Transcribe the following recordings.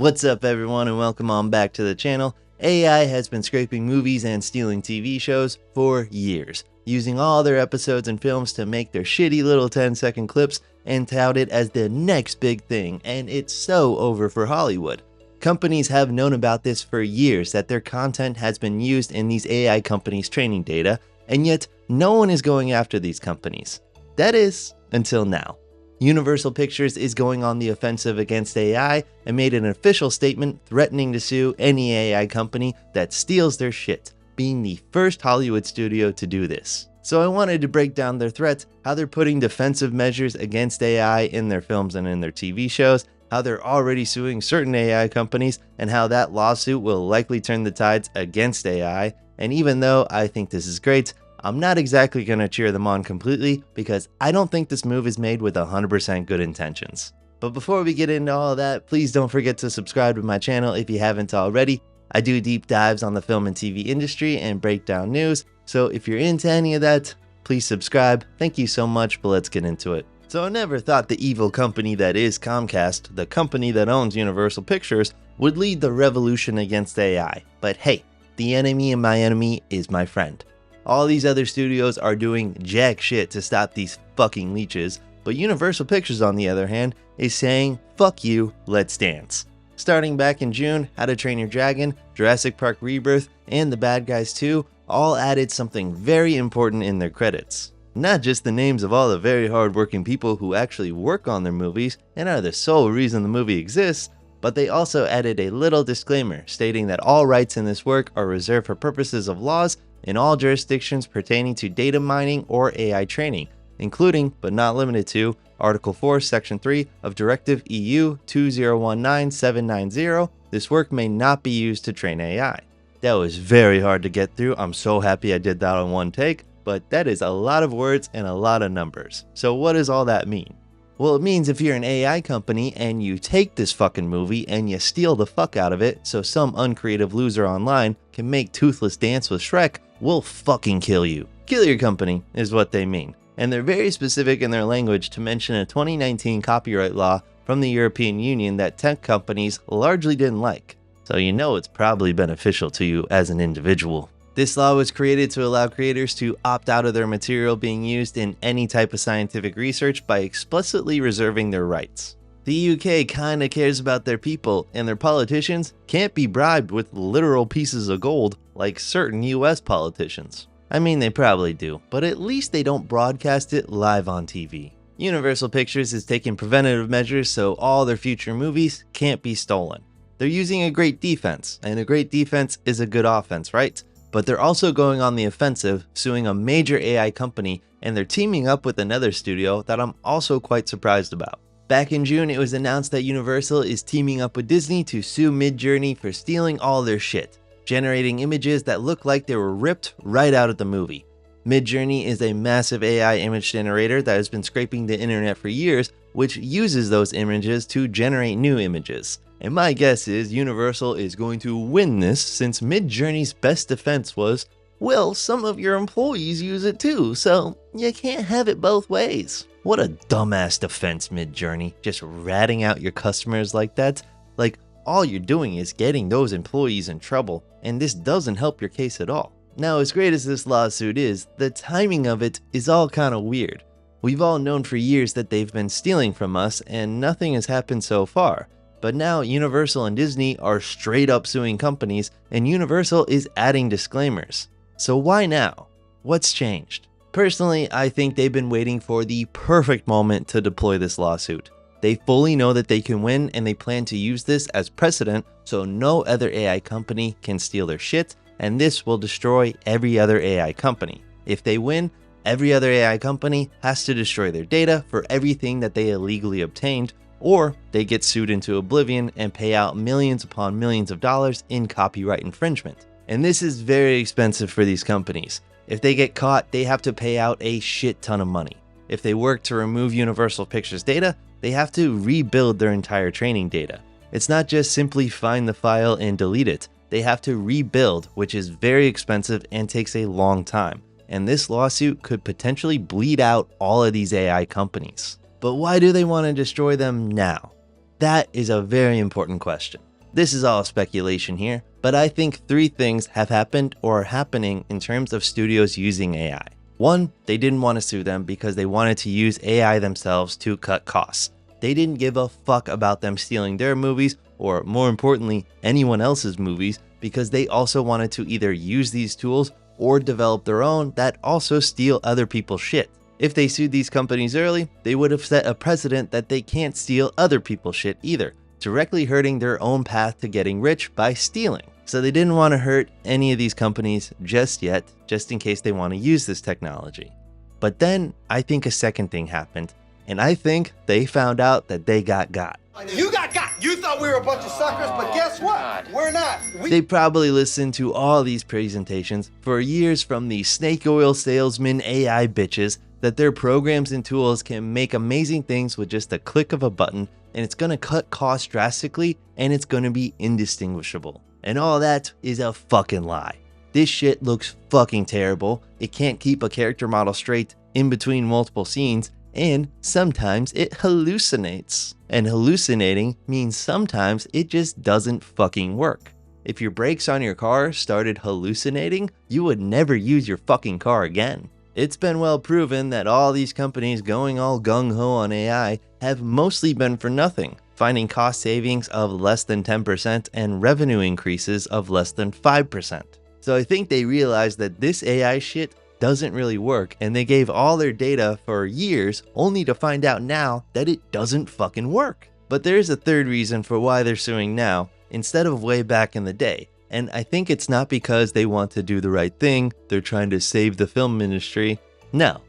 What's up everyone and welcome on back to the channel. AI has been scraping movies and stealing TV shows for years, using all their episodes and films to make their shitty little 10-second clips and tout it as the next big thing, and it's so over for Hollywood. Companies have known about this for years, that their content has been used in these AI companies' training data, and yet no one is going after these companies. That is, until now. Universal Pictures is going on the offensive against AI and made an official statement threatening to sue any AI company that steals their shit, being the first Hollywood studio to do this. So I wanted to break down their threats, how they're putting defensive measures against AI in their films and in their TV shows, how they're already suing certain AI companies, and how that lawsuit will likely turn the tides against AI. And even though I think this is great, I'm not exactly going to cheer them on completely because I don't think this move is made with 100% good intentions. But before we get into all of that, please don't forget to subscribe to my channel if you haven't already. I do deep dives on the film and TV industry and break down news, so if you're into any of that, please subscribe. Thank you so much, but let's get into it. So I never thought the evil company that is Comcast, the company that owns Universal Pictures, would lead the revolution against AI. But hey, the enemy of my enemy is my friend. All these other studios are doing jack shit to stop these fucking leeches, but Universal Pictures on the other hand is saying, fuck you, let's dance. Starting back in June, How to Train Your Dragon, Jurassic Park Rebirth, and The Bad Guys 2 all added something very important in their credits. Not just the names of all the very hard-working people who actually work on their movies and are the sole reason the movie exists, but they also added a little disclaimer stating that all rights in this work are reserved for purposes of laws in all jurisdictions pertaining to data mining or AI training, including, but not limited to, Article 4, Section 3 of Directive EU 2019-790. This work may not be used to train AI. That was very hard to get through. I'm so happy I did that on one take, but that is a lot of words and a lot of numbers. So what does all that mean? Well, it means if you're an AI company and you take this fucking movie and you steal the fuck out of it so some uncreative loser online can make Toothless dance with Shrek, we'll fucking kill you. Kill your company is what they mean. And they're very specific in their language to mention a 2019 copyright law from the European Union that tech companies largely didn't like. So you know it's probably beneficial to you as an individual. This law was created to allow creators to opt out of their material being used in any type of scientific research by explicitly reserving their rights. The UK kinda cares about their people, and their politicians can't be bribed with literal pieces of gold like certain US politicians. I mean, they probably do, but at least they don't broadcast it live on TV. Universal Pictures is taking preventative measures so all their future movies can't be stolen. They're using a great defense, and a great defense is a good offense, right? But they're also going on the offensive, suing a major AI company, and they're teaming up with another studio that I'm also quite surprised about. Back in June, it was announced that Universal is teaming up with Disney to sue MidJourney for stealing all their shit, generating images that look like they were ripped right out of the movie. MidJourney is a massive AI image generator that has been scraping the internet for years, which uses those images to generate new images. And my guess is Universal is going to win this since MidJourney's best defense was, well, some of your employees use it too, so you can't have it both ways. What a dumbass defense, MidJourney, just ratting out your customers like that. Like, all you're doing is getting those employees in trouble, and this doesn't help your case at all. Now, as great as this lawsuit is, the timing of it is all kinda weird. We've all known for years that they've been stealing from us, and nothing has happened so far. But now Universal and Disney are straight up suing companies, and Universal is adding disclaimers. So why now? What's changed? Personally, I think they've been waiting for the perfect moment to deploy this lawsuit. They fully know that they can win, and they plan to use this as precedent so no other AI company can steal their shit, and this will destroy every other AI company. If they win, every other AI company has to destroy their data for everything that they illegally obtained, or they get sued into oblivion and pay out millions upon millions of dollars in copyright infringement. And this is very expensive for these companies. If they get caught, they have to pay out a shit ton of money. If they work to remove Universal Pictures data, they have to rebuild their entire training data. It's not just simply find the file and delete it. They have to rebuild, which is very expensive and takes a long time. And this lawsuit could potentially bleed out all of these AI companies. But why do they want to destroy them now? That is a very important question. This is all speculation here, but I think 3 things have happened or are happening in terms of studios using AI. 1, they didn't want to sue them because they wanted to use AI themselves to cut costs. They didn't give a fuck about them stealing their movies, or more importantly, anyone else's movies, because they also wanted to either use these tools or develop their own that also steal other people's shit. If they sued these companies early, they would have set a precedent that they can't steal other people's shit either, directly hurting their own path to getting rich by stealing. So they didn't want to hurt any of these companies just yet, just in case they want to use this technology. But then I think a second thing happened, and I think they found out that they got. You got. You thought we were a bunch of suckers, but guess what? We're not. They probably listened to all these presentations for years from the snake oil salesman AI bitches that their programs and tools can make amazing things with just a click of a button, and it's gonna cut costs drastically, and it's gonna be indistinguishable. And all that is a fucking lie. This shit looks fucking terrible. It can't keep a character model straight in between multiple scenes, and sometimes it hallucinates. And hallucinating means sometimes it just doesn't fucking work. If your brakes on your car started hallucinating, you would never use your fucking car again. It's been well proven that all these companies going all gung-ho on AI have mostly been for nothing, finding cost savings of less than 10% and revenue increases of less than 5%. So I think they realized that this AI shit doesn't really work, and they gave all their data for years only to find out now that it doesn't fucking work. But there's a third reason for why they're suing now instead of way back in the day. And I think it's not because they want to do the right thing, they're trying to save the film industry. No,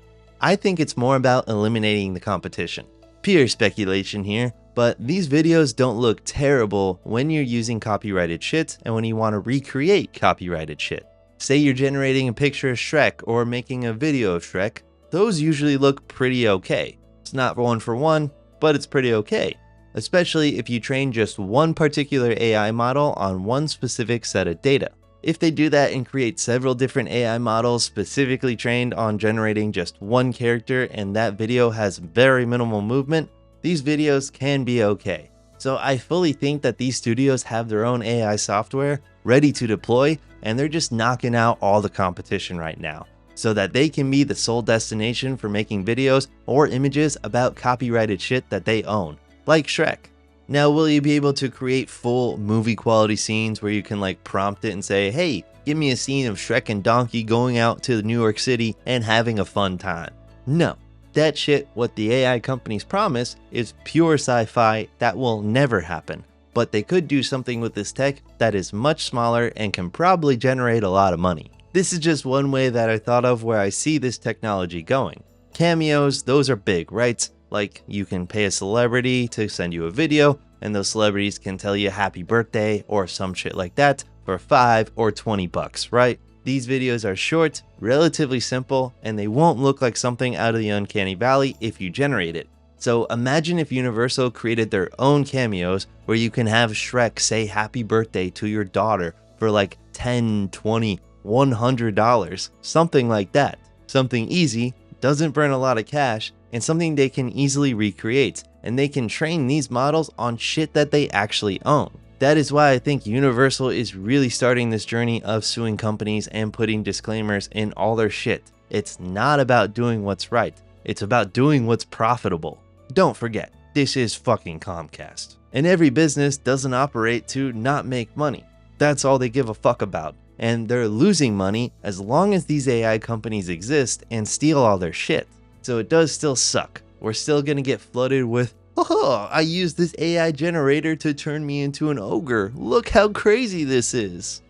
I think it's more about eliminating the competition. Pure speculation here, but these videos don't look terrible when you're using copyrighted shit and when you want to recreate copyrighted shit. Say you're generating a picture of Shrek or making a video of Shrek, those usually look pretty okay. It's not one for one, but it's pretty okay. Especially if you train just one particular AI model on one specific set of data. If they do that and create several different AI models specifically trained on generating just one character and that video has very minimal movement, these videos can be okay. So I fully think that these studios have their own AI software ready to deploy, and they're just knocking out all the competition right now, so that they can be the sole destination for making videos or images about copyrighted shit that they own, like Shrek. Now, will you be able to create full movie quality scenes where you can like prompt it and say, hey, give me a scene of Shrek and Donkey going out to New York City and having a fun time? No. That shit, what the AI companies promise, is pure sci-fi that will never happen. But they could do something with this tech that is much smaller and can probably generate a lot of money. This is just one way that I thought of where I see this technology going. Cameos, those are big, right? Like you can pay a celebrity to send you a video, and those celebrities can tell you happy birthday or some shit like that for $5 or $20, right? These videos are short, relatively simple, and they won't look like something out of the uncanny valley if you generate it. So imagine if Universal created their own cameos where you can have Shrek say happy birthday to your daughter for like $10, $20, $100, something like that. Something easy, doesn't burn a lot of cash, and something they can easily recreate, and they can train these models on shit that they actually own. That is why I think Universal is really starting this journey of suing companies and putting disclaimers in all their shit. It's not about doing what's right, it's about doing what's profitable. Don't forget, this is fucking Comcast. And every business doesn't operate to not make money. That's all they give a fuck about. And they're losing money as long as these AI companies exist and steal all their shit. So it does still suck. We're still gonna get flooded with, oh, I used this AI generator to turn me into an ogre. Look how crazy this is.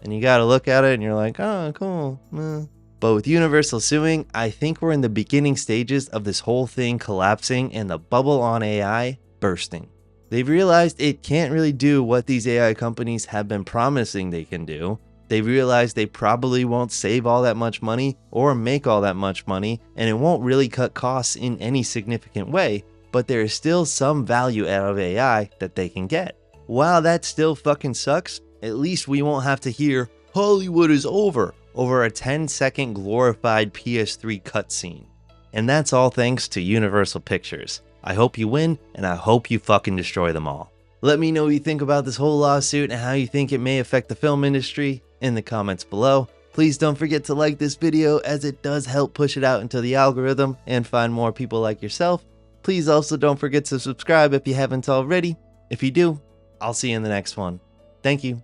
And you gotta look at it and you're like, oh, cool. But with Universal suing, I think we're in the beginning stages of this whole thing collapsing and the bubble on AI bursting. They've realized it can't really do what these AI companies have been promising they can do. They've realized they probably won't save all that much money or make all that much money, and it won't really cut costs in any significant way, but there is still some value out of AI that they can get. While that still fucking sucks, at least we won't have to hear, Hollywood is over a 10-second glorified PS3 cutscene. And that's all thanks to Universal Pictures. I hope you win, and I hope you fucking destroy them all. Let me know what you think about this whole lawsuit and how you think it may affect the film industry in the comments below. Please don't forget to like this video, as it does help push it out into the algorithm and find more people like yourself. Please also don't forget to subscribe if you haven't already. If you do, I'll see you in the next one. Thank you.